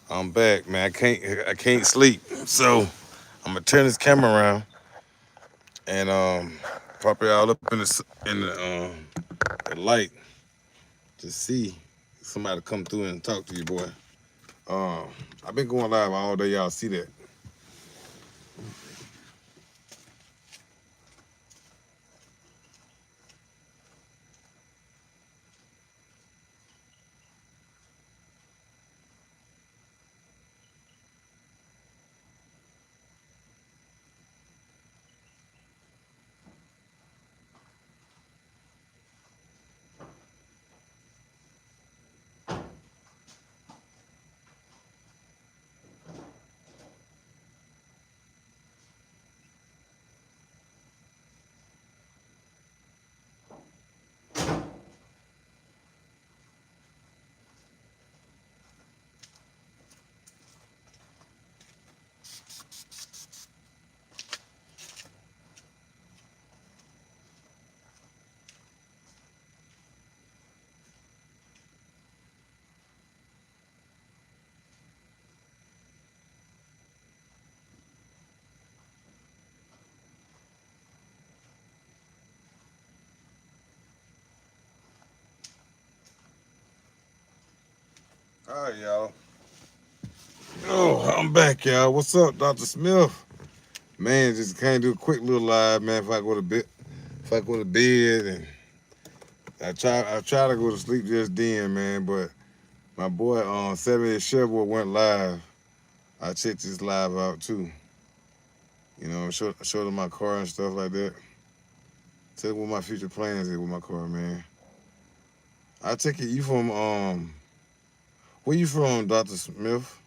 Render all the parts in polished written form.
I'm back, man. I can't sleep. So I'm gonna turn this camera around and pop it all up in the light to see somebody come through and talk to you, boy. Um, I've been going live all day. Y'all see that? All right, y'all. Oh, I'm back, y'all. What's up, Dr. Smith? Man, just can't do a quick little live, man. If I go to bed, and I try to go to sleep just then, man. But my boy on 70 Chevy went live. I checked this live out too. You know, showed him my car and stuff like that. Tell him what my future plans is with my car, man. I take it you from where you from, Dr. Smith?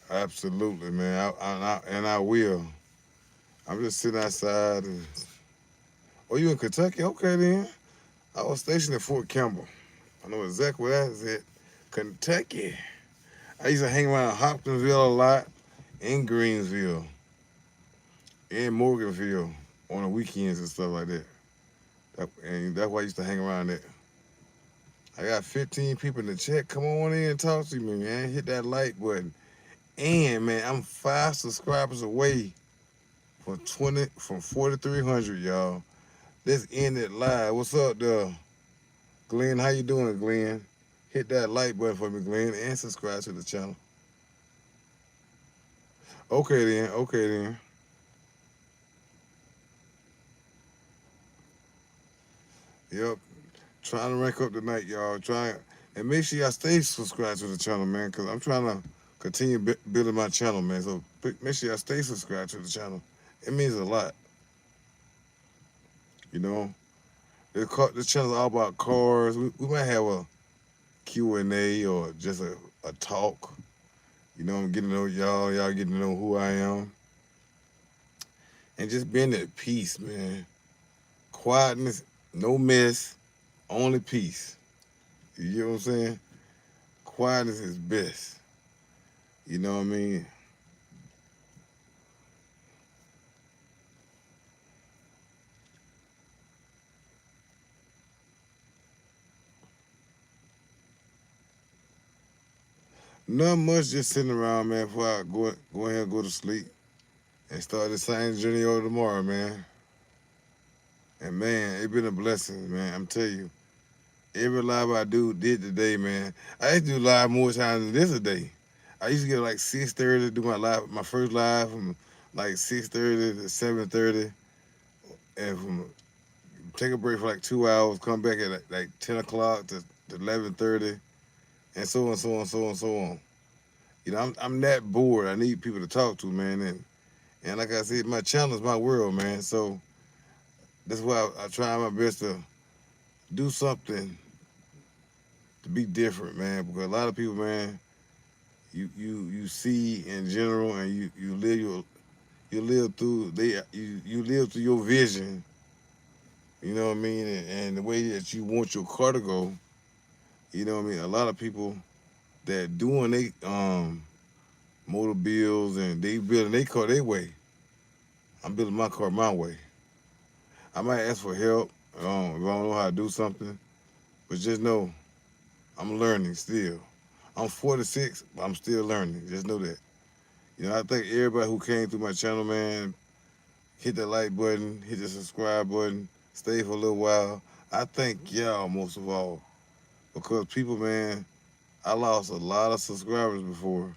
Absolutely, man. I will. I'm just sitting outside. Oh, you in Kentucky? Okay, then. I was stationed at Fort Campbell. I know exactly where that is at. Kentucky. I used to hang around Hopkinsville a lot, in Greensville, in Morganville on the weekends and stuff like that. And that's why I used to hang around there. I got 15 people in the chat. Come on in and talk to me, man. Hit that like button. And man, I'm 5 subscribers away from 4,300, y'all. Let's end it live. What's up, there, Glenn? How you doing, Glenn? Hit that like button for me, Glenn, and subscribe to the channel. Okay then. Okay then. Yep. Trying to rank up tonight, y'all. Trying and make sure y'all stay subscribed to the channel, man, because I'm trying to continue building my channel, man. So make sure y'all stay subscribed to the channel. It means a lot, you know. This channel is all about cars. We might have a Q&A or just a talk. You know, I'm getting to know y'all getting to know who I am. And just being at peace, man. Quietness, no mess, only peace. You know what I'm saying? Quietness is best. You know what I mean? Not much, just sitting around, man, before I go ahead and go to sleep and start the same journey over tomorrow, man. And man, it's been a blessing, man. I'm telling you, every live I did today, man. I used to do live more times than this a day. I used to get like 6:30 to do my first live from like 6:30 to 7:30, and from take a break for like 2 hours, come back at like 10 o'clock to 11:30, and so on, so on, so on, so on. You know, I'm that bored. I need people to talk to, man, and like I said, my channel is my world, man. So that's why I try my best to do something to be different, man. Because a lot of people, man, you see in general, and you live You live through you live through your vision. You know what I mean, and the way that you want your car to go. You know what I mean. A lot of people that doing they motor bills and they building their car their way. I'm building my car my way. I might ask for help if I don't know how to do something, but just know I'm learning still. I'm 46, but I'm still learning. Just know that. You know, I think everybody who came through my channel, man, hit the like button, hit the subscribe button, stay for a little while. I thank y'all most of all because people, man, I lost a lot of subscribers before,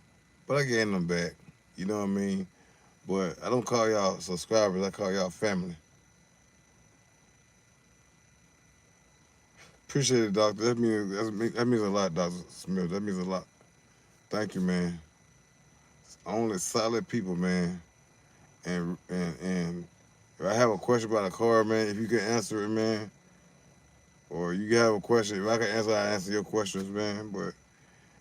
but I gained them back. You know what I mean? But I don't call y'all subscribers. I call y'all family. Appreciate it, doctor. That means a lot, Doctor Smith. That means a lot. Thank you, man. Only solid people, man. And if I have a question about a car, man, if you can answer it, man, or you have a question, if I can answer, I answer your questions, man. But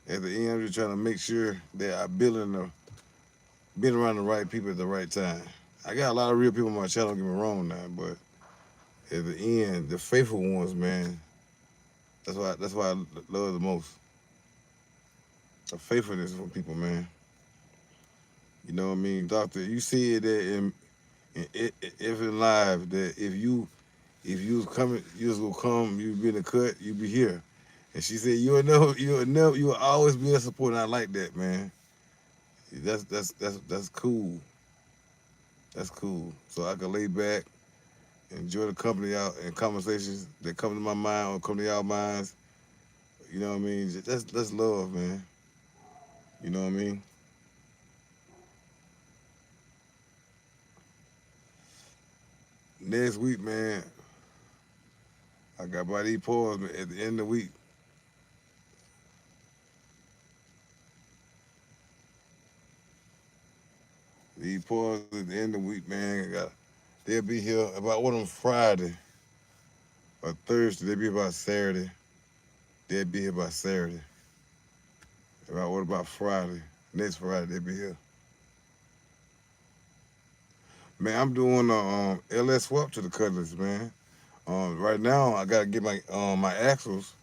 at the end, I'm just trying to make sure that I been around the right people at the right time. I got a lot of real people on my channel. Don't get me wrong now, but at the end, the faithful ones, man. That's why I love the most. The faithfulness from people, man. You know what I mean, Doctor? You see it that if in life that if you was coming, you was gonna come, you be in the cut, you be here. And she said, you'll always be a supporter. And I like that, man. That's cool. That's cool. So I can lay back, enjoy the company out and conversations that come to my mind or come to y'all minds. You know what I mean? That's love, man. You know what I mean? Next week, man, I got about these pause at the end of the week. These pause at the end of the week, man. They'll be here about what on Friday or Thursday. They'll be about Saturday. They'll be here by Saturday. About what about Friday? Next Friday they'll be here. Man, I'm doing a LS swap to the Cutlass, man. Right now I gotta get my axles.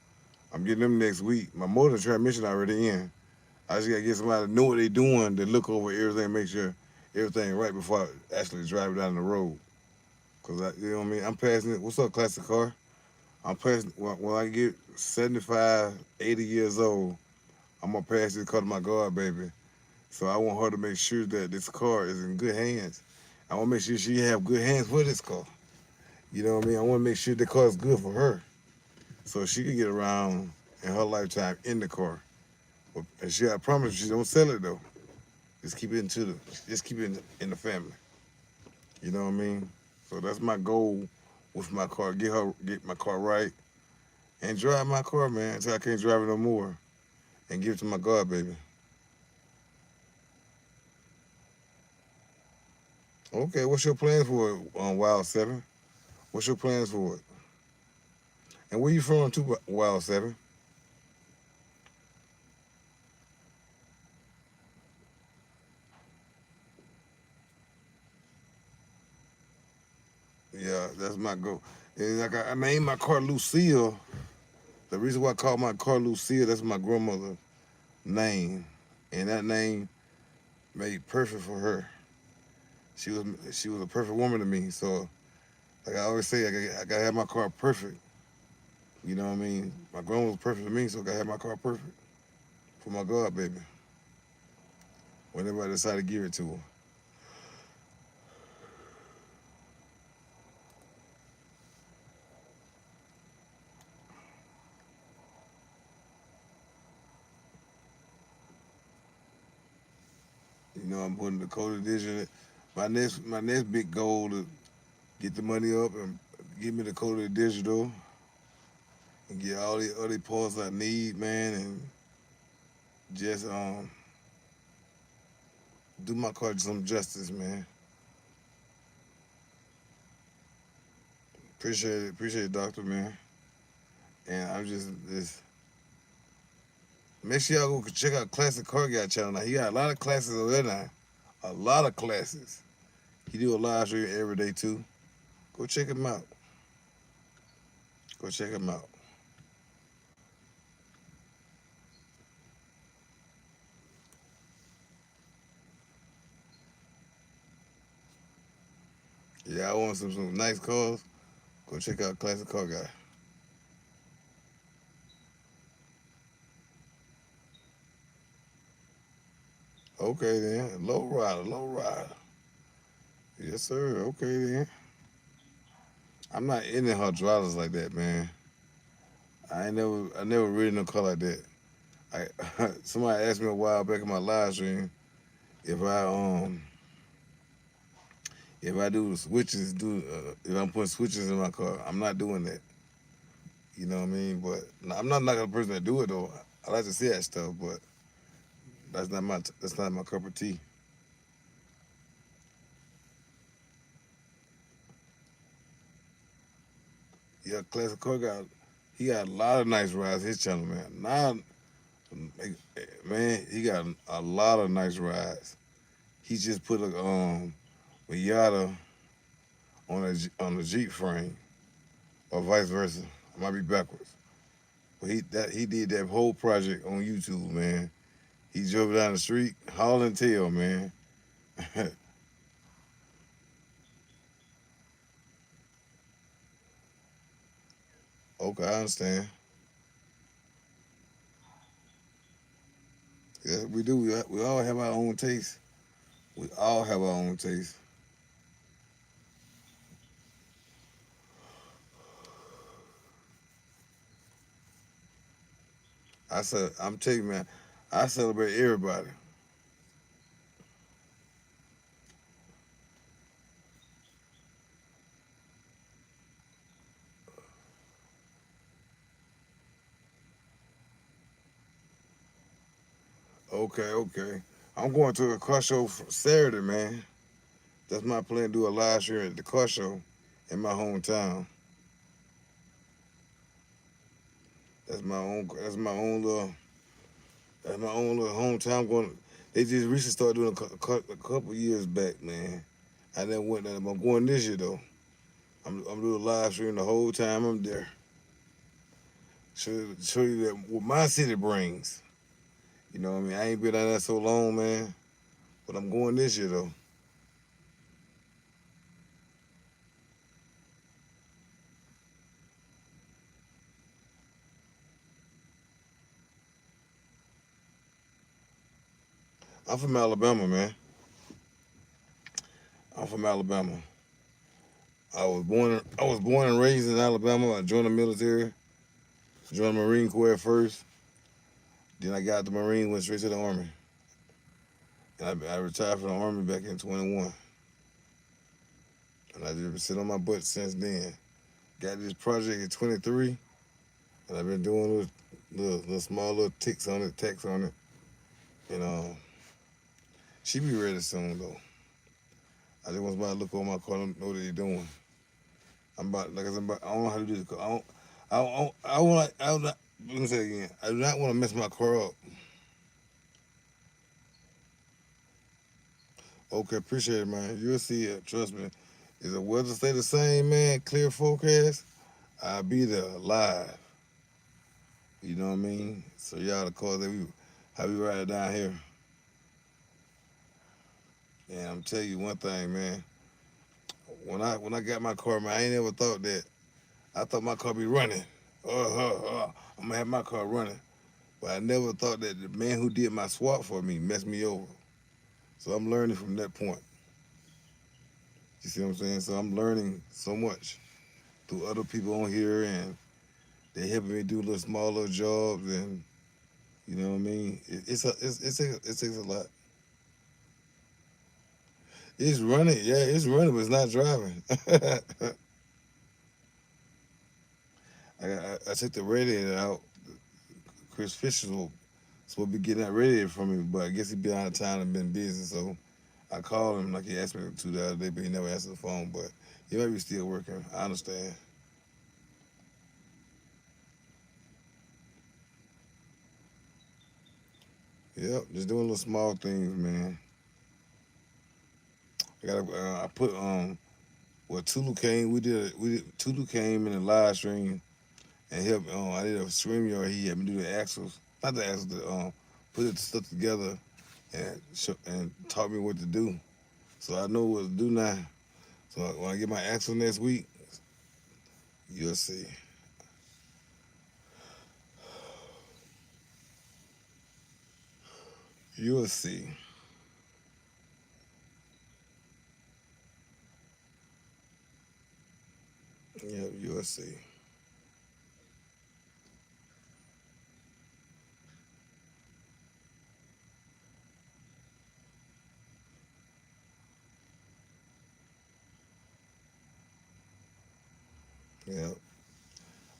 I'm getting them next week. My motor and transmission already in. I just gotta get somebody to know what they doing to look over everything, make sure everything right before I actually drive it down the road. Cause you know what I mean. I'm passing it. What's up, classic car? I'm passing when I get 75, 80 years old. I'm gonna pass this car to my god baby. So I want her to make sure that this car is in good hands. I want to make sure she have good hands for this car. You know what I mean? I want to make sure the car is good for her, so she can get around in her lifetime in the car. And I promise she don't sell it though. Just keep it in the family. You know what I mean? So that's my goal with my car. Get my car right, and drive my car, man, until I can't drive it no more, and give it to my god baby. Okay, what's your plans for it, Wild Seven? What's your plans for it? And where you from too, Wild Seven? Yeah, that's my goal. And like I named my car Lucille. The reason why I called my car Lucille, that's my grandmother's name. And that name made perfect for her. She was a perfect woman to me. So like I always say, I gotta have my car perfect. You know what I mean? My grandma was perfect to me, so I gotta have my car perfect for my god baby. Whenever I decide to give it to her. You know, I'm putting the code edition. My next big goal to get the money up and give me the code of digital and get all the other parts I need, man, and just do my car some justice, man. Appreciate it, doctor, man. And I'm just make sure y'all go check out Classic Car Guy channel. Now he got a lot of classes over there now, a lot of classes. He do a live stream every day too. Go check him out. Go check him out. Yeah, I want some nice cars. Go check out Classic Car Guy. Okay then, low rider, low rider. Yes sir. Okay then. I'm not into her drivers like that, man. I never ridden no car like that. I somebody asked me a while back in my live stream if I do the switches, if I'm putting switches in my car. I'm not doing that. You know what I mean? But I'm not knocking the person that do it though. I like to see that stuff, but that's not my cup of tea. Yeah, Classic Car got he got a lot of nice rides. His channel, man. Now, man, he got a lot of nice rides. He just put a Miata on a Jeep frame, or vice versa. I might be backwards. But he did that whole project on YouTube, man. He drove down the street, hauling tail, man. Okay, I understand. Yeah, we do. We all have our own taste. We all have our own taste. I'm telling you, man, I celebrate everybody. Okay, okay. I'm going to a car show for Saturday, man. That's my plan. Do a live stream at the car show in my hometown. That's my own. That's my own little hometown. Going. They just recently started doing a couple years back, man. I never went there. I'm going this year though. I'm doing a live stream the whole time I'm there. Show you that what my city brings. You know what I mean? I ain't been out there so long, man. But I'm going this year though. I'm from Alabama, man. I'm from Alabama. I was born and raised in Alabama. I joined the military. Joined the Marine Corps at first. Then I got the Marine, went straight to the Army. And I retired from the Army back in 21. And I just been sitting on my butt since then. Got this project at 23, and I've been doing little small little ticks on it, tacks on it. And she be ready soon though. I just want somebody to look over my car and know what they're doing. I'm about, like I said, I don't know how to do this. I want, I don't, let me say it again. I do not want to mess my car up. Okay, appreciate it, man. You'll see it. Trust me. Is the weather stay the same, man? Clear forecast. I'll be there live. You know what I mean? So y'all the cars that how we ride down here. And I'm telling you one thing, man. When I got my car, man, I ain't never thought that. I thought my car be running. I'm gonna have my car running. But I never thought that the man who did my swap for me messed me over. So I'm learning from that point. You see what I'm saying? So I'm learning so much through other people on here, and they helping me do little small little jobs, and you know what I mean. It takes a lot. It's running, yeah, it's running, but it's not driving. I took the radiator out. Chris Fisher will supposed to be getting that radiator from me, but I guess he been out of town and been busy. So I called him like he asked me to the other day, but he never answered the phone. But he might be still working. I understand. Yep, just doing little small things, man. I put well Tulu came. Tulu came in the live stream and helped. I did a stream yard. He had me do the axles, not the axles, put the stuff together and taught me what to do. So I know what to do now. So when I get my axle next week, you'll see. You'll see. Yeah, you'll see. Yeah,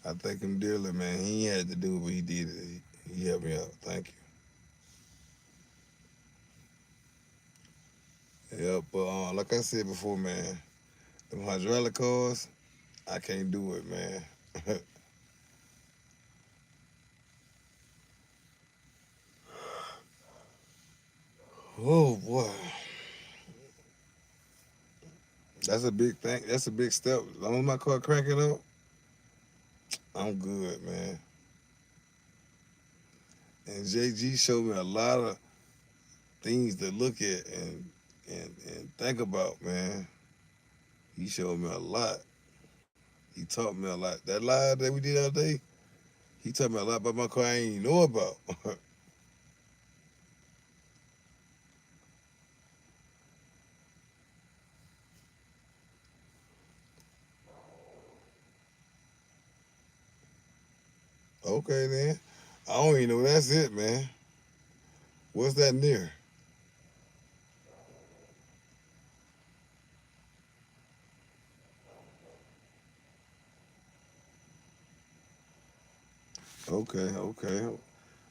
I thank him dearly, man. He had to do what he did. He helped me out. Thank you. Yeah, but like I said before, man, them hydraulic cars, I can't do it, man. Oh boy, that's a big thing. That's a big step. As long as my car cranking up, I'm good, man. And JG showed me a lot of things to look at and think about, man. He showed me a lot. He taught me a lot. That live that we did that day, he taught me a lot about my car I ain't even know about. Okay then. I don't even know that's it, man. What's that near? Okay, okay.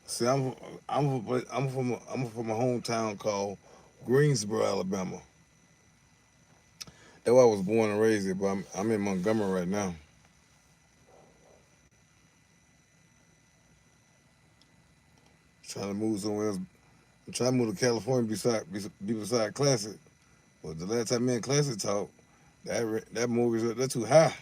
See, I'm from a hometown called Greensboro, Alabama. That's where I was born and raised at, but I'm in Montgomery right now. Trying to move somewhere else. I'm trying to move to California be beside Classic. But the last time me and Classic talked, that mortgage that's too high.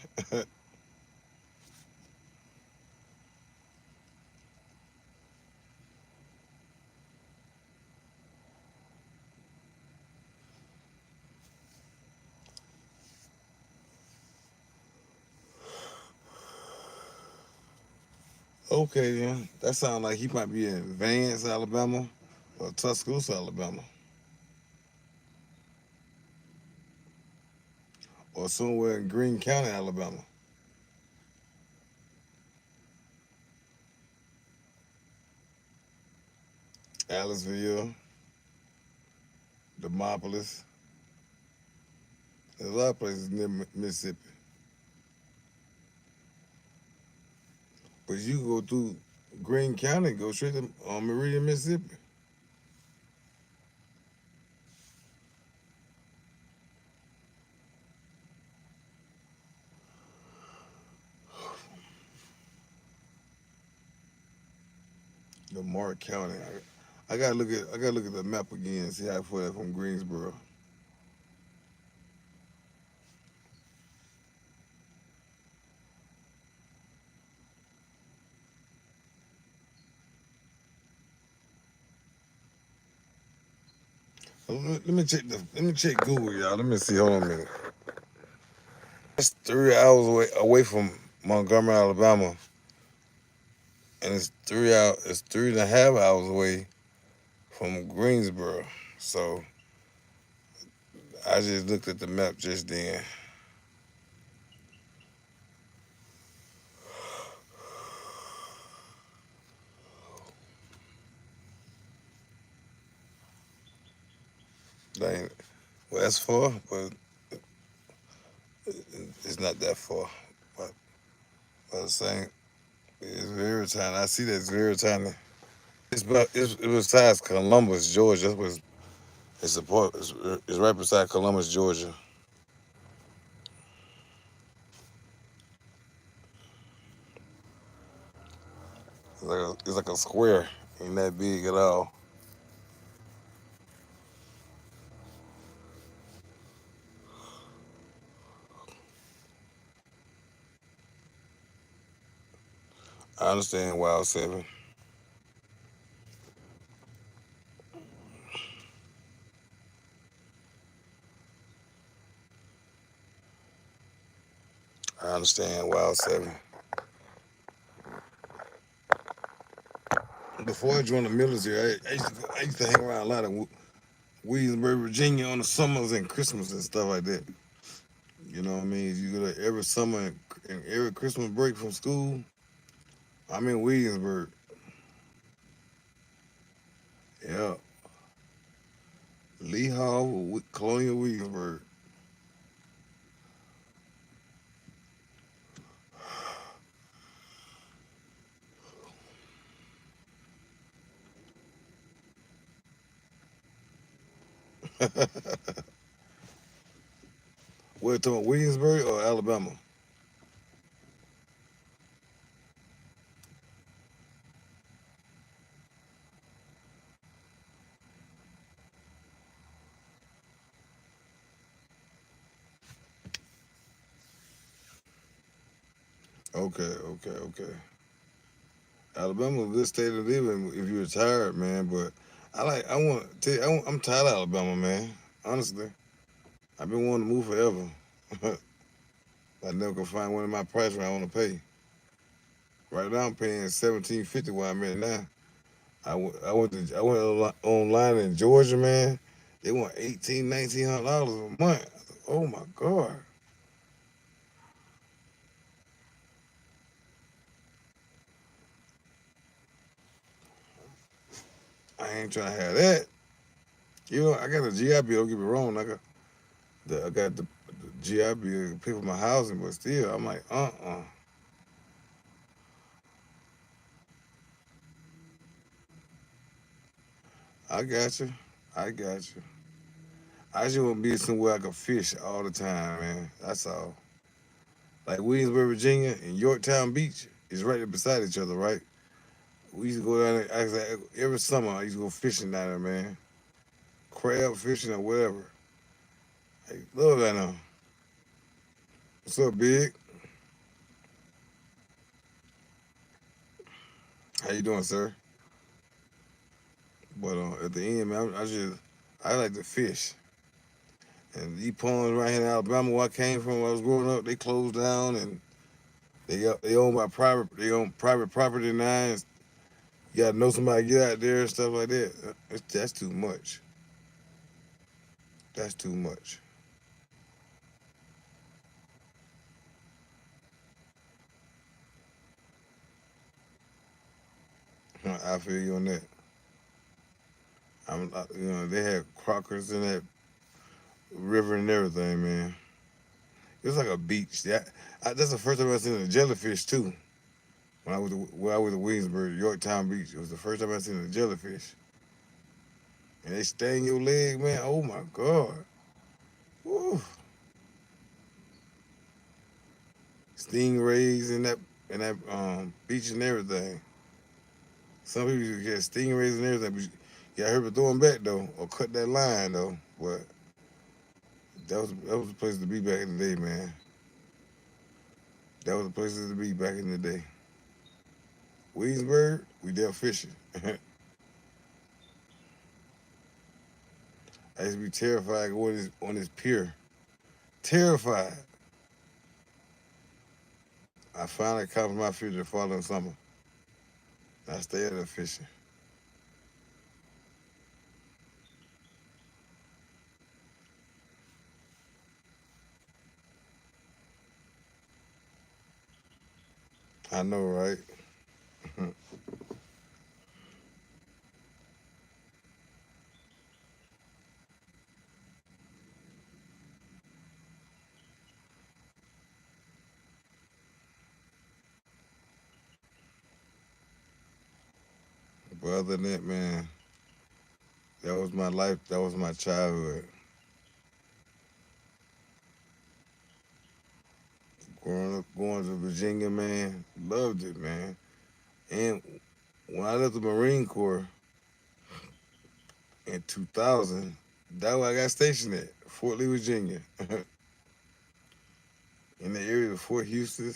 Okay, then. That sounds like he might be in Vance, Alabama, or Tuscaloosa, Alabama, or somewhere in Greene County, Alabama. Aliceville, Demopolis. There's a lot of places near Mississippi. But you can go through Greene County and go straight to Meridian, Mississippi. Lamar County. I gotta look at the map again and see how far that from Greensboro. Let me check Google, y'all. Let me see. Hold on a minute. It's 3 hours away from Montgomery, Alabama, and it's 3 hour. It's 3.5 hours away from Greensboro. So I just looked at the map just then. Dang, well, that's far, but it's not that far. But, but the same, it's very tiny. I see that it's very tiny. It was besides Columbus, Georgia. That's what it's right beside Columbus, Georgia. It's like a square. Ain't that big at all. I understand, Wild Seven. I understand, Wild Seven. Before I joined the military, I used to hang around a lot of Williamsburg, Virginia on the summers and Christmas and stuff like that. You know what I mean? You go there every summer and every Christmas break from school. I'm in Williamsburg. Yeah, Lee Hall, Colonial Williamsburg. We're talking Williamsburg or Alabama? Okay, okay, okay. Alabama a good state to live in if you're retired, man. But I want to tell you, I'm tired of Alabama, man. Honestly, I've been wanting to move forever. I never can find one in my price where I want to pay. Right now, I'm paying 17.50 where I'm at now. I went online in Georgia, man. They want $1,800, $1,900 a month. Oh my God. I ain't trying to have that. You know, I got a GI Bill. Don't get me wrong. I got the GI Bill to pay for my housing, but still, I'm like, I got you. I got you. I just want to be somewhere I can fish all the time, man. That's all. Like Williamsburg, Virginia, and Yorktown Beach is right there beside each other, right? We used to go down there. Every summer, I used to go fishing down there, man. Crab fishing or whatever. Hey, love that now. What's up, Big? How you doing, sir? But at the end, man, I like to fish. And these ponds right here in Alabama, where I came from, when I was growing up, they closed down and they own by private property now. And you gotta know somebody to get out there and stuff like that. That's too much. That's too much. I feel you on that. They had crockers in that river and everything, man. It was like a beach. That's the first time I seen a jellyfish too. When I was at Williamsburg, Yorktown Beach, it was the first time I seen a jellyfish. And they sting your leg, man. Oh my God. Woo. Stingrays in that beach and everything. Some people get stingrays and everything, but you gotta hurry to throw them back though, or cut that line though. But that was the place to be back in the day, man. That was the places to be back in the day. Williamsburg, we there fishing. I used to be terrified going on this pier. Terrified. I finally conquered my fear the following summer. I stayed there fishing. I know, right? But other than that, man, that was my life. That was my childhood. Growing up, going to Virginia, man, loved it, man. And when I left the Marine Corps in 2000, that's where I got stationed at, Fort Lee, Virginia, in the area of Fort Houston.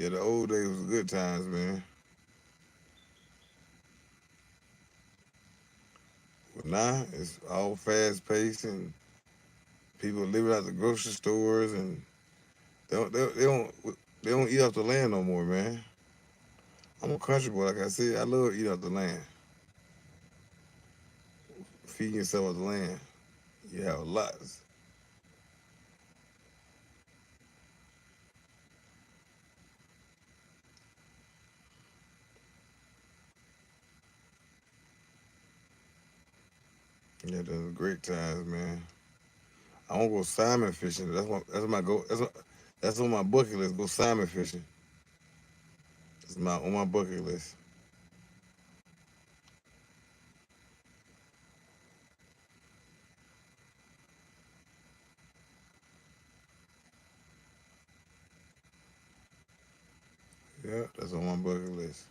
Yeah, the old days was good times, man. But now it's all fast paced and people living out the grocery stores and they don't they, they don't eat off the land no more, man. I'm a country boy, like I said. I love eating off the land, feeding yourself off the land. You have lots. Yeah, those great times, man. I want to go salmon fishing. That's my go. That's on my bucket list. Go salmon fishing. It's my on my bucket list. Yeah, that's on my bucket list.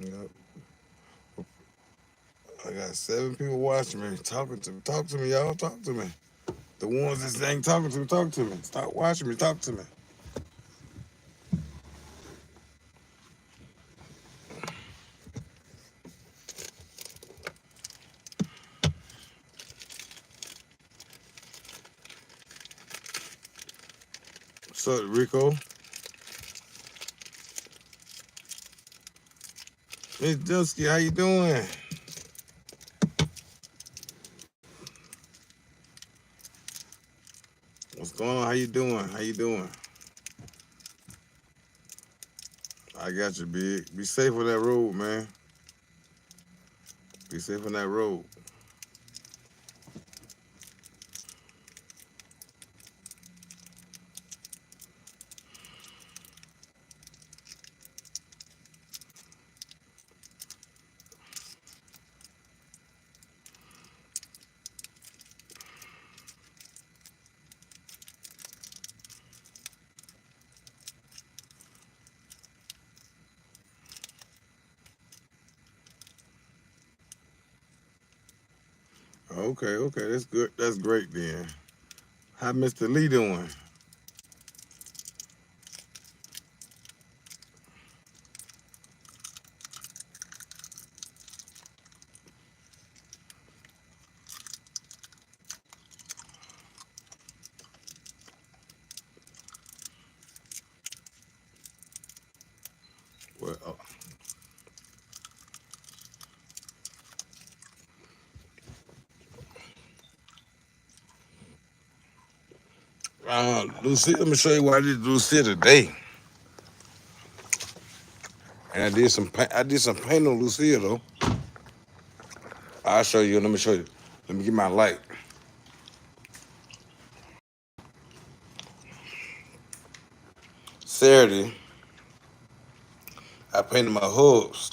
Yep. I got 7 people watching me, talking to me. Talk to me, y'all. Talk to me. The ones that ain't talking to me, talk to me. Stop watching me. Talk to me. What's up, Rico? Miss Dusky, how you doing? What's going on? How you doing? How you doing? I got you, big. Be safe on that road, man. Be safe on that road. Okay, okay, that's good. That's great then. How Mr. Lee doing? Well, Lucy, let me show you what I did to Lucy today. And I did some paint on Lucia though. I'll show you. Let me show you. Let me get my light. Saturday, I painted my hubs.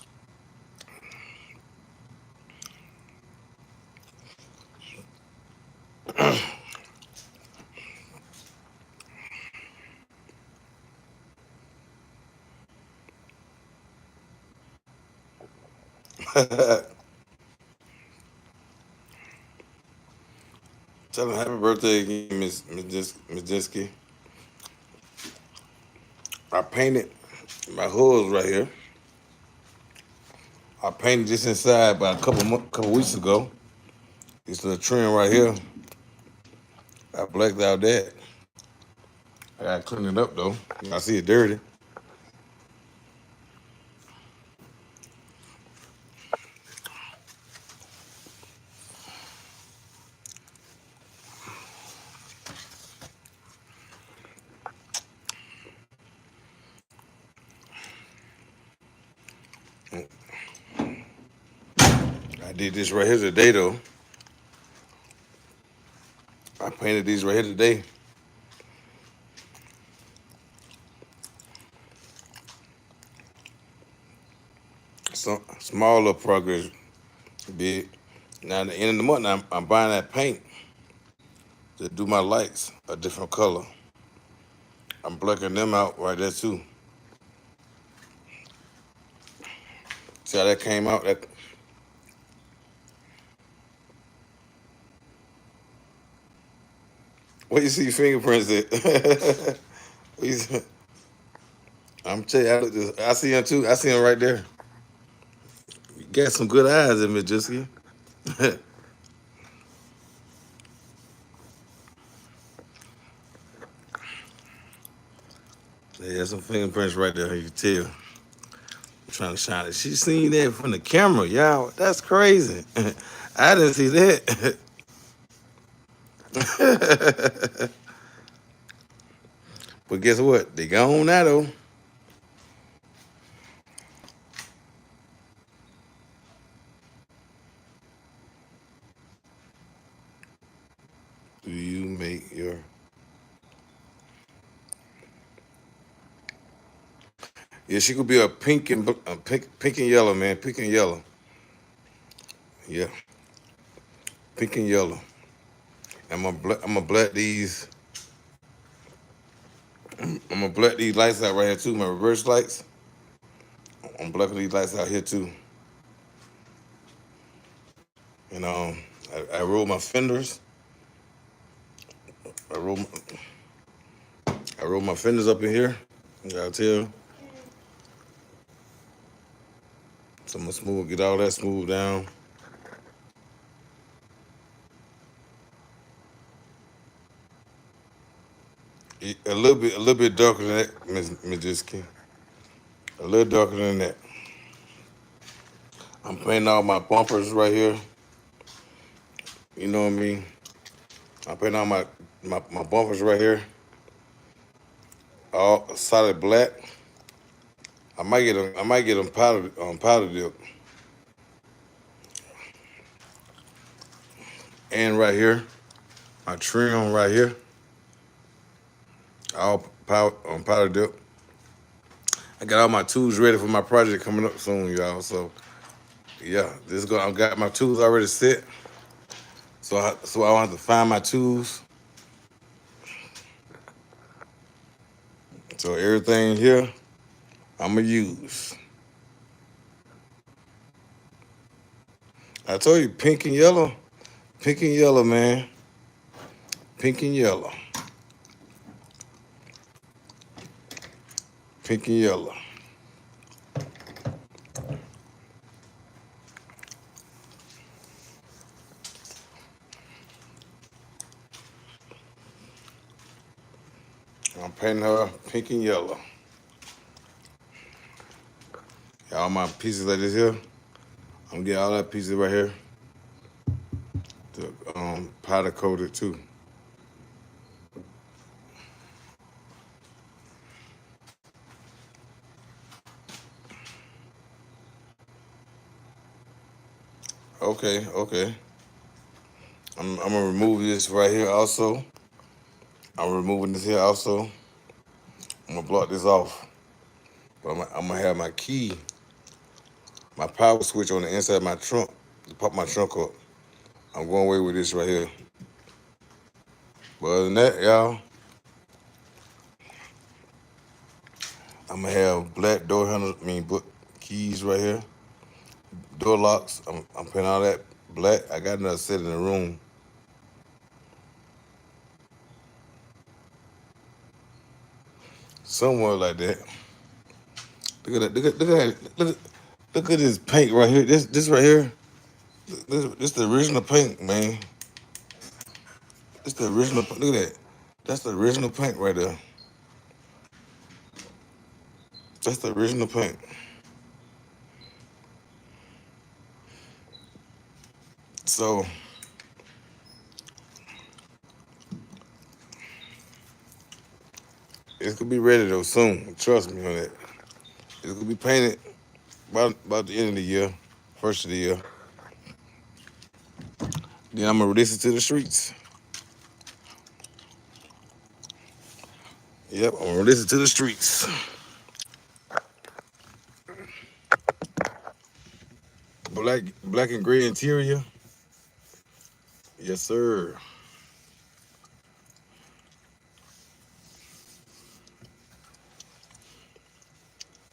Tell him happy birthday again, Miss Disky. I painted my hubs right here. I painted this inside about a couple weeks ago. This little trim right here. I blacked out that. I gotta clean it up though. I see it dirty. I did this right here today though. I painted these right here today. Some small little progress, big. Now at the end of the month, I'm buying that paint to do my lights a different color. I'm blacking them out right there too. See how that came out? That where you see fingerprints at? What you see? I'm telling you, I see him too. I see him right there. You got some good eyes in me, Jusky. Yeah, some fingerprints right there. You can tell. I'm trying to shine it. She seen that from the camera, y'all. That's crazy. I didn't see that. But guess what? They gone now though. Do you make your? Yeah, she could be a pink and yellow, man. Pink and yellow. Yeah, pink and yellow. I'm gonna black these. I'm gonna black these lights out right here too. My reverse lights. I'm blacking these lights out here too. And I roll my fenders. I roll I roll my fenders up in here. You gotta tell. So I'm gonna get all that smooth down. A little bit darker than that, Miss Majiski. A little darker than that. I'm painting all my bumpers right here. You know what I mean? I'm painting all my bumpers right here. All solid black. I might get them powder dip. And right here, my trim right here, all powder dip. I got all my tools ready for my project coming up soon, y'all. So yeah, I got my tools already set. So I don't have to find my tools. So everything here, I'ma use. I told you pink and yellow, man, pink and yellow, pink and yellow. I'm painting her pink and yellow. All my pieces like this here, I'm gonna get all that pieces right here to powder coat it too. Okay, okay. I'm gonna remove this right here also. I'm removing this here also. I'm gonna block this off. But I'm gonna have my key, my power switch on the inside of my trunk to pop my trunk up. I'm going away with this right here. But other than that, y'all, I'm gonna have black door handles, keys right here, door locks. I'm putting all that black. I got another set in the room. Somewhere like that. Look at that. Look at this paint right here. This right here. This the original paint, man. This the original. Look at that. That's the original paint right there. That's the original paint. So it's gonna be ready though soon. Trust me on that. It's gonna be painted about the end of the year, first of the year. Then I'm gonna release it to the streets. Yep, I'm gonna release it to the streets. Black and gray interior. Yes, sir.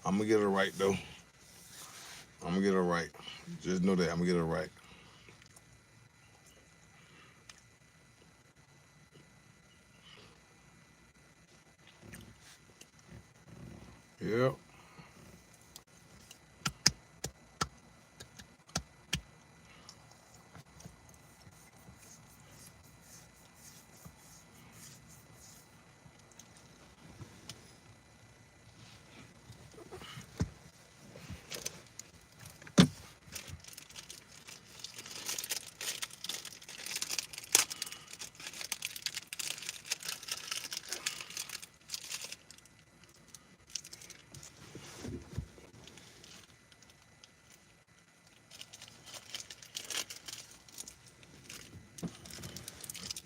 I'm gonna get it right though. I'm gonna get her right. Just know that I'm gonna get her right. Yep.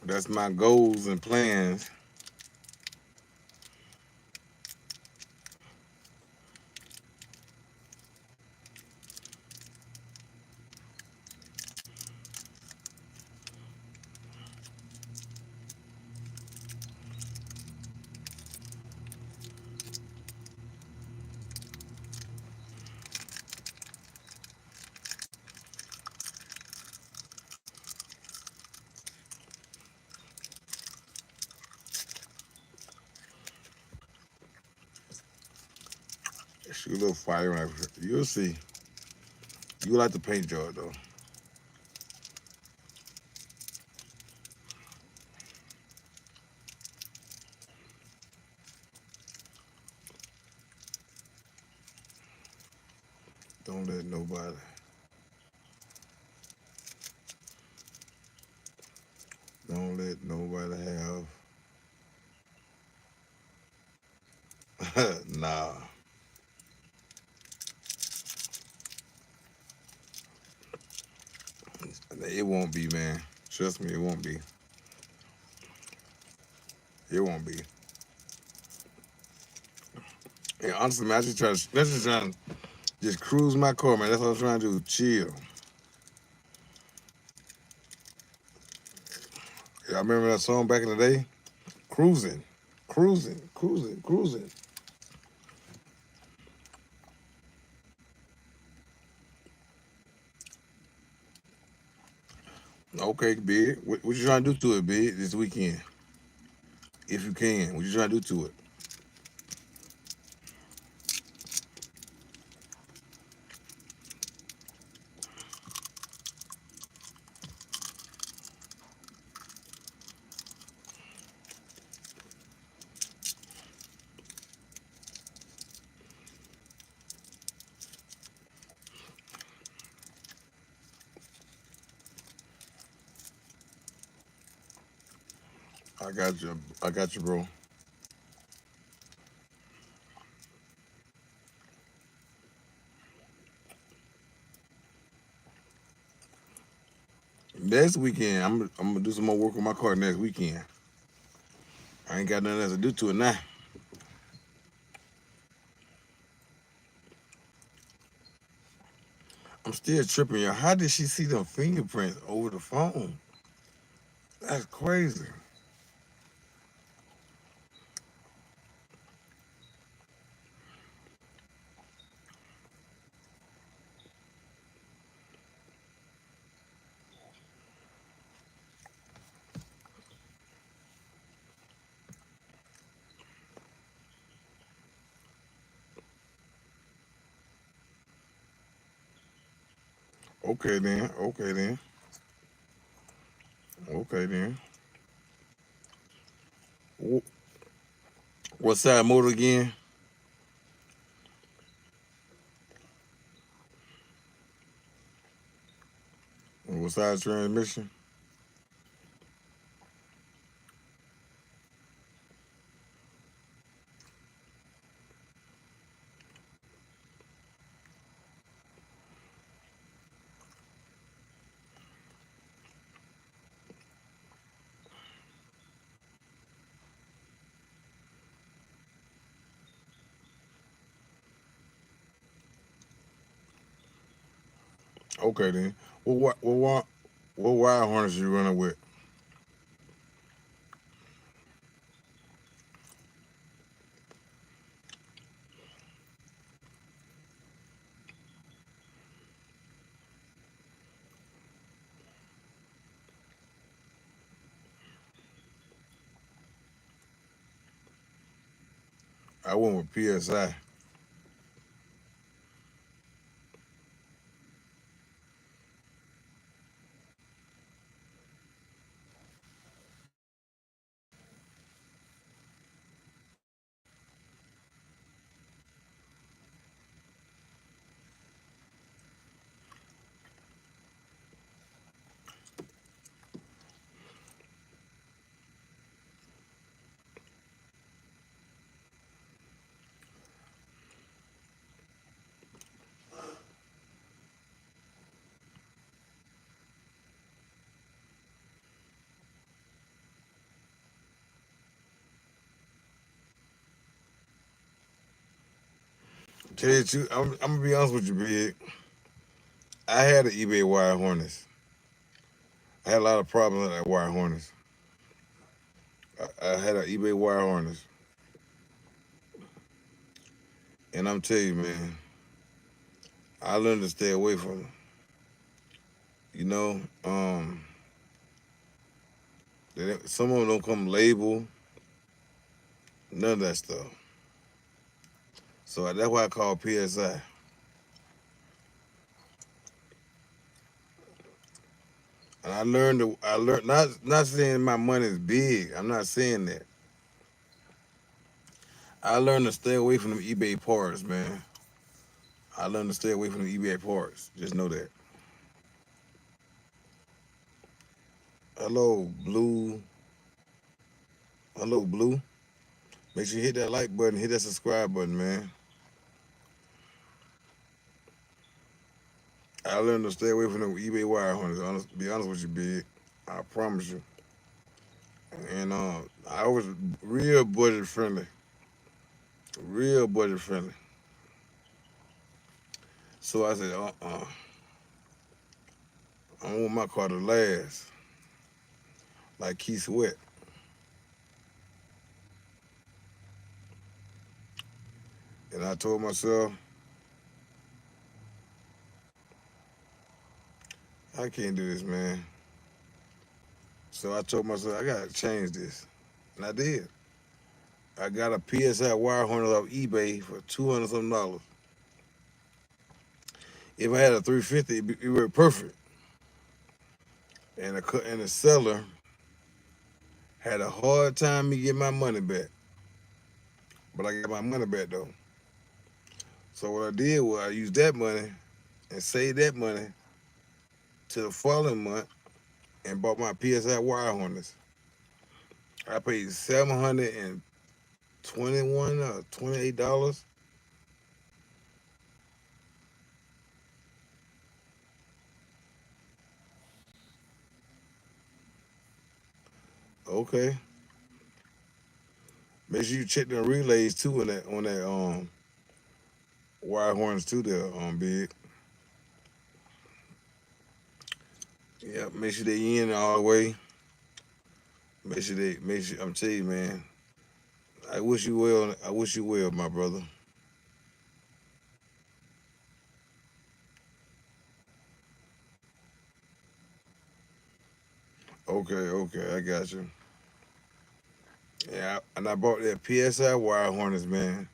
That's my goals and plans. Shoot a little fire right here. You'll see. You like the paint job though. Don't let nobody. Don't let nobody have. Nah. It won't be, man. Trust me, it won't be. It won't be. And honestly, man, that's just trying to just cruise my car, man. That's what I'm trying to do. Chill. Y'all remember that song back in the day? Cruising, cruising, cruising, cruising. Okay, big. What you trying to do to it, big, this weekend? If you can, what you trying to do to it? I got you. I got you, bro. Next weekend, I'm gonna do some more work on my car next weekend. I ain't got nothing else to do to it now. I'm still tripping, y'all. How did she see them fingerprints over the phone? That's crazy. Okay then. Okay then. Okay then. What side motor again? What side transmission? Okay then. What wire harness you running with? I went with PSI. Tell you the truth, I'm gonna be honest with you, big. I had an eBay wire harness. I had a lot of problems with that wire harness. I had an eBay wire harness, and I'm telling you, man, I learned to stay away from them. You know, some of them don't come labeled, none of that stuff. So that's why I call PSI. And I learned not saying my money is big. I'm not saying that. I learned to stay away from them eBay parts, man. I learned to stay away from the eBay parts. Just know that. Hello, Blue. Hello, Blue. Make sure you hit that like button, hit that subscribe button, man. I learned to stay away from them eBay wire hunters. Be honest with you, big. I promise you. And I was real budget friendly. Real budget friendly. So I said, I want my car to last. Like Keith Sweat. And I told myself, I can't do this, man. So I told myself, I gotta change this. And I did. I got a PSI wire harness off eBay for $200 something dollars. If I had a 350, it would be perfect. And the seller had a hard time me getting my money back. But I got my money back though. So what I did was I used that money and saved that money to the following month and bought my PSI wire harness. I paid $721 or $28. Okay. Make sure you check the relays too on that wire harness too there, big. Yeah, make sure they in all the way. Make sure I'm telling you, man. I wish you well. I wish you well, my brother. Okay, I got you. Yeah, and I bought that PSI wire harness, man.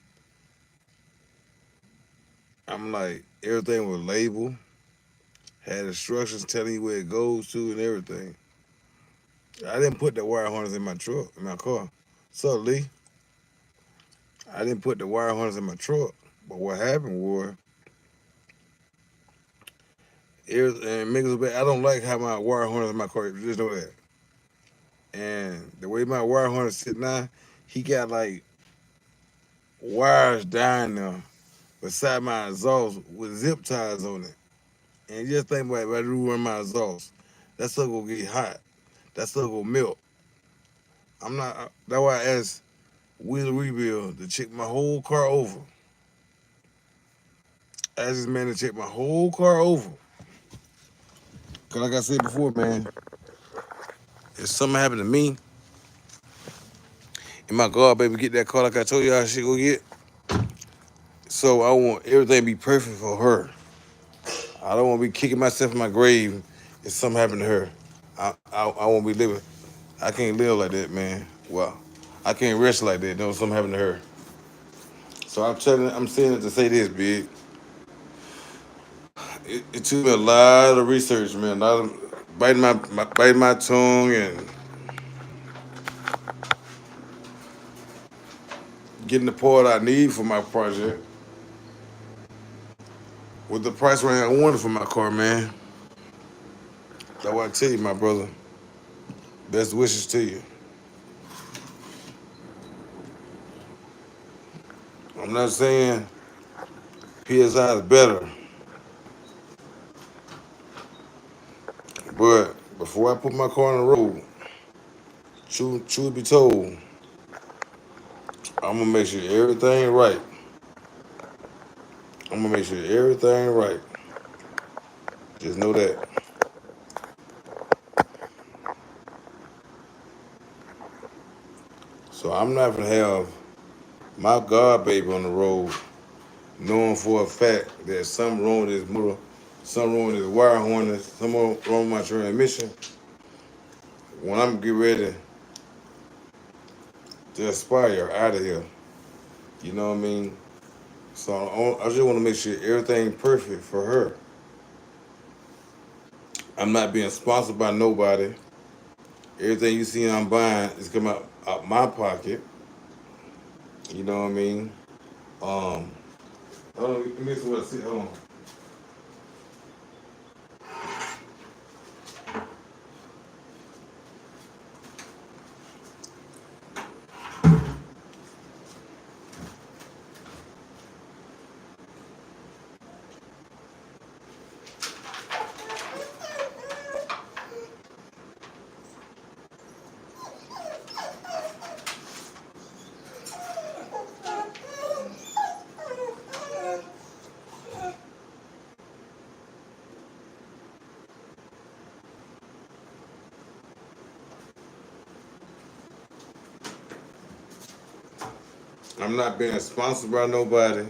I'm like, everything was labeled, had instructions telling you where it goes to and everything. I didn't put the wire harness in my truck, in my car. So Lee, I didn't put the wire harness in my truck. But what happened was, and make it bad. I don't like how my wire harness in my car. Just know that. And the way my wire harness sit now, he got like wires down there beside my exhaust with zip ties on it. And just think about it, if I do run my exhaust, that stuff gonna get hot. That stuff gonna melt. I'm not. That's why I asked Wheel Rebuild to check my whole car over. I asked this man to check my whole car over. Cause like I said before, man, if something happened to me and my God, baby, get that car like I told you I should go get. So I want everything to be perfect for her. I don't want to be kicking myself in my grave if something happened to her. I won't be living. I can't live like that, man. Well, I can't rest like that. No, something happened to her. So I'm saying it to say this, big. It took me a lot of research, man. A lot of biting my tongue and getting the part I need for my project with the price range I wanted for my car, man. That's what I tell you, my brother. Best wishes to you. I'm not saying PSI is better, but before I put my car on the road, truth be told, I'm gonna make sure everything right. I'm gonna make sure everything right. Just know that. So I'm not gonna have my God baby on the road, knowing for a fact that something wrong with his motor, something wrong with his wire harness, something wrong with my transmission. When I'm get ready to aspire out of here, you know what I mean? So I just want to make sure everything perfect for her. I'm not being sponsored by nobody. Everything you see I'm buying is coming out my pocket. You know what I mean? Um, hold on, let me see what I see. Hold on. I'm not being sponsored by nobody.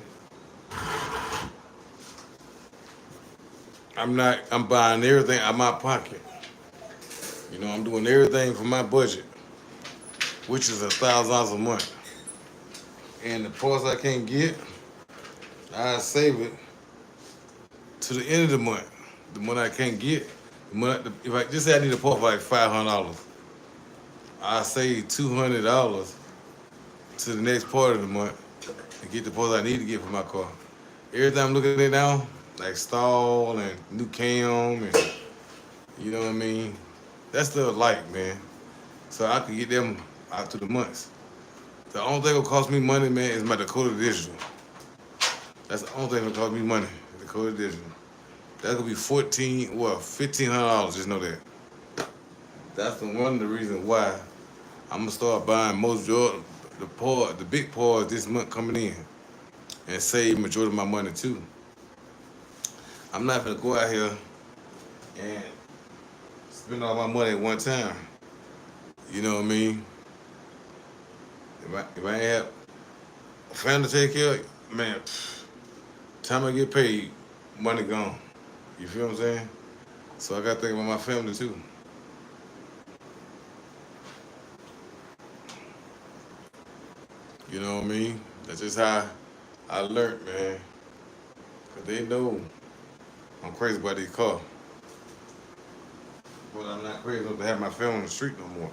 I'm buying everything out my pocket. You know, I'm doing everything for my budget, which is $1,000 a month. And the parts I can't get, I save it to the end of the month. The money I can't get, if I just say I need a part for like $500, I save $200 to the next part of the month to get the parts I need to get for my car. Everything I'm looking at now, like stall and new cam and you know what I mean, that's the light, man. So I can get them out to the months. The only thing that cost me money, man, is my Dakota Digital. That's the only thing that cost me money, Dakota Digital. That could be $1,500. Just know that. That's one of the reasons why I'm gonna start buying most of the big parts this month coming in, and save majority of my money too. I'm not gonna go out here and spend all my money at one time. You know what I mean? If I ain't have a family to take care of, man, time I get paid, money gone. You feel what I'm saying? So I gotta think about my family too. You know what I mean? That's just how I learned, man. Cause they know I'm crazy about these cars. But I'm not crazy enough to have my family on the street no more.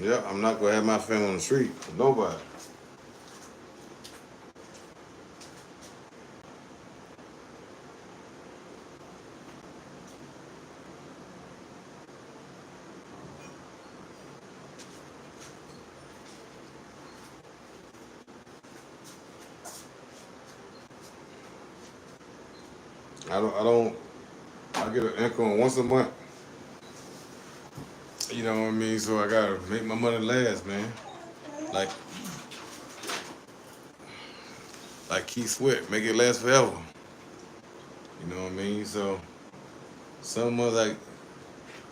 Yeah, I'm not gonna have my family on the street. Nobody. I get an income once a month. You know what I mean? So I gotta make my money last, man. Like like Keith Sweat, make it last forever. You know what I mean? So some months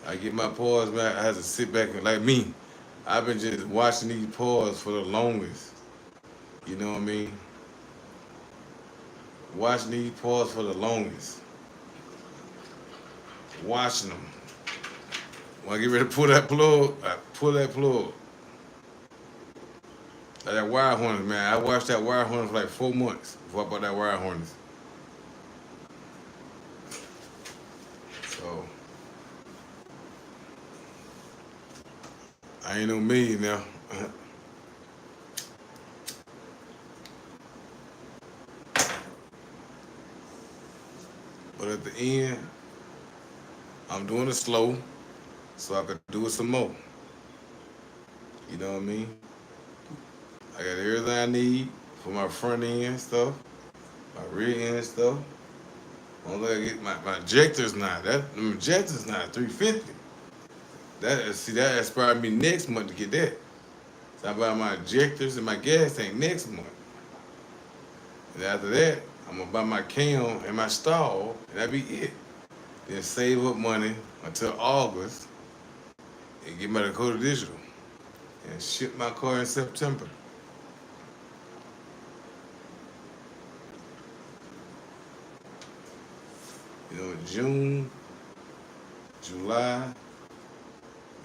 I get my pause, man. I have to sit back and like me. I've been just watching these pause for the longest. You know what I mean? Watching these pause for the longest. Watching them. When I get ready to pull that plug, I pull that plug. Like that wire harness, man. I watched that wire harness for like 4 months before I bought that wire harness. So I ain't no millionaire. But at the end, I'm doing it slow so I could do it some more. You know what I mean? I got everything I need for my front end stuff, my rear end stuff. Only I get my injectors now. That them injectors now 350. That inspired me next month to get that. So I buy my injectors and my gas tank next month. And after that, I'm gonna buy my cam and my stall, and that be it. Then save up money until August and get my Dakota Digital and ship my car in September. You know, June, July,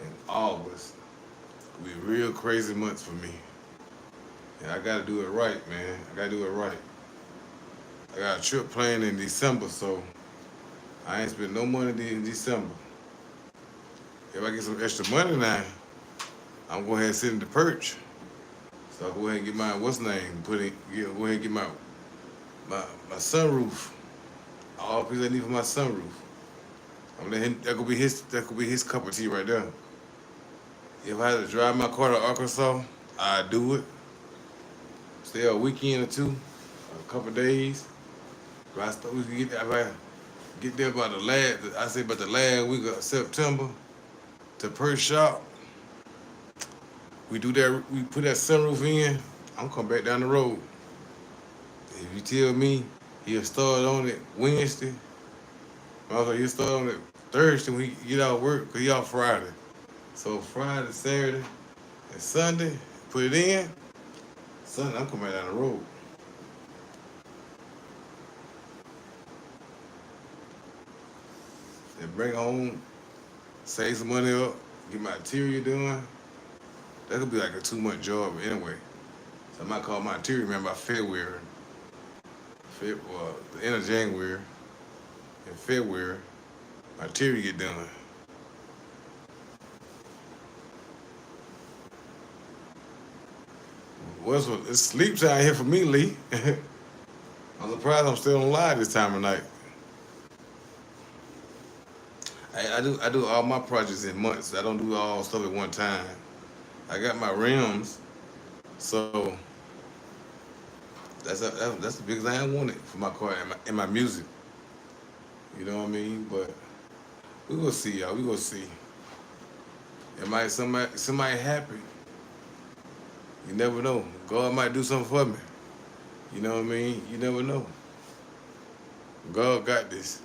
and August will be real crazy months for me. And I gotta do it right, man. I gotta do it right. I got a trip planned in December, so I ain't spend no money in December. If I get some extra money now, I'm going ahead and sit in the perch. So I'll go ahead and get my, what's the name, go ahead and get my sunroof. All the pieces I need for my sunroof. That could be his cup of tea right there. If I had to drive my car to Arkansas, I'd do it. Stay a weekend or two, a couple of days. We can get there about the last week of September to Perth shop. We do that. We put that sunroof in. I'm coming back down the road. If you tell me he'll start on it Wednesday, also he'll start on it Thursday when he get out of work because he off Friday. So Friday, Saturday, and Sunday, put it in. Sunday, I'm coming back down the road. Then bring it home, save some money up, get my interior done. That could be like a 2-month job anyway. So I might call my interior man by February. The end of January and February, my interior get done. It's sleep time here for me, Lee. I'm surprised I'm still on live this time of night. I do all my projects in months. I don't do all stuff at one time. I got my rims, so that's the biggest thing I wanted for my car and my music. You know what I mean? But we gonna see, y'all. We gonna see. It might somebody happy. You never know. God might do something for me. You know what I mean? You never know. God got this.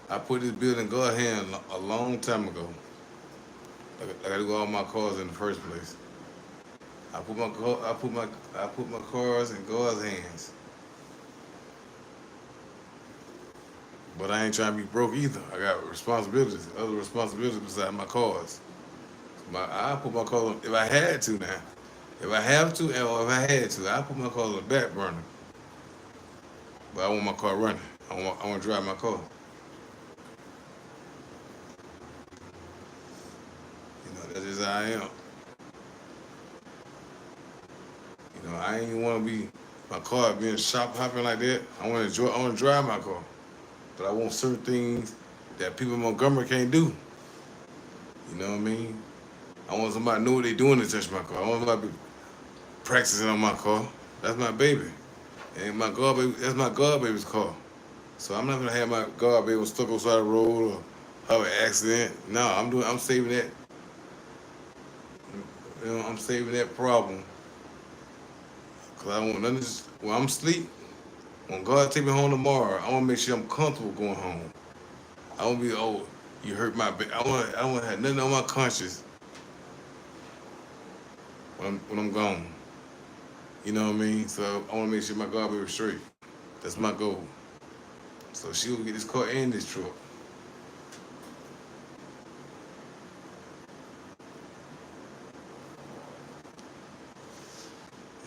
I put this building in God's hand a long time ago. Like I do all my cars in the first place. I put my cars in God's hands. But I ain't trying to be broke either. I got responsibilities, other responsibilities besides my cars. I put my cars on if I had to now. If I have to, or if I had to, I put my car on the back burner. But I want my car running. I want to drive my car. You know, that's just how I am. You know, I ain't want to be my car being shop hopping like that. I want to drive my car, but I want certain things that people in Montgomery can't do. You know what I mean? I want somebody to know what they're doing to touch my car. I want somebody to be practicing on my car. That's my baby. And that's my god baby's car. So I'm not gonna have my garbage stuck on the side of the road or have an accident. No, I'm saving that. I'm saving that problem. Cause I want nothing. When I'm asleep, when God take me home tomorrow, I want to make sure I'm comfortable going home. I want to be you hurt my back. I want to have nothing on my conscience when I'm gone. You know what I mean? So I want to make sure my garbage is straight. That's my goal. So she will get this car and this truck.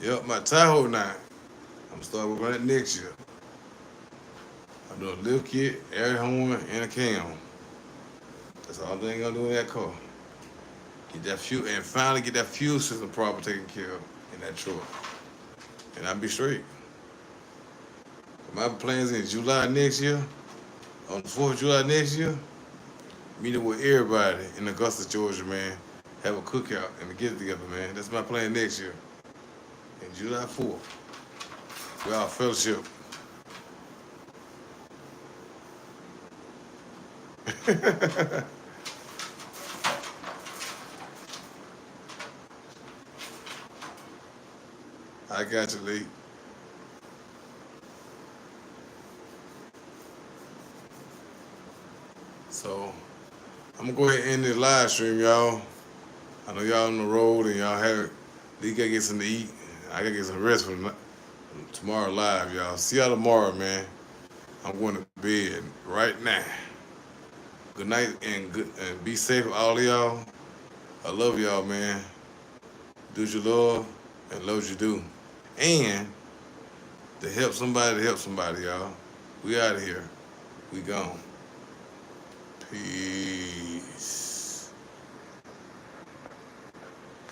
Yep, my Tahoe now. I'm gonna start working on that next year. I'm doing a lift kit, air horn, and a cam. That's all they ain't gonna do in that car. Get that fuel and finally get that fuel system problem taken care of in that truck. And I'll be straight. My plans in July next year, on the 4th of July next year, meeting with everybody in Augusta, Georgia, man. Have a cookout and a get together, man. That's my plan next year. In July 4th. We all fellowship. I got you, Lee. So I'm gonna go ahead and end this live stream, y'all. I know y'all on the road and y'all have you gotta get something to eat. I gotta get some rest for tomorrow live, y'all. See y'all tomorrow, man. I'm going to bed right now. Good night and be safe, all of y'all. I love y'all, man. Do what you love and love what you do. And to help somebody, y'all. We out of here. We gone. Peace.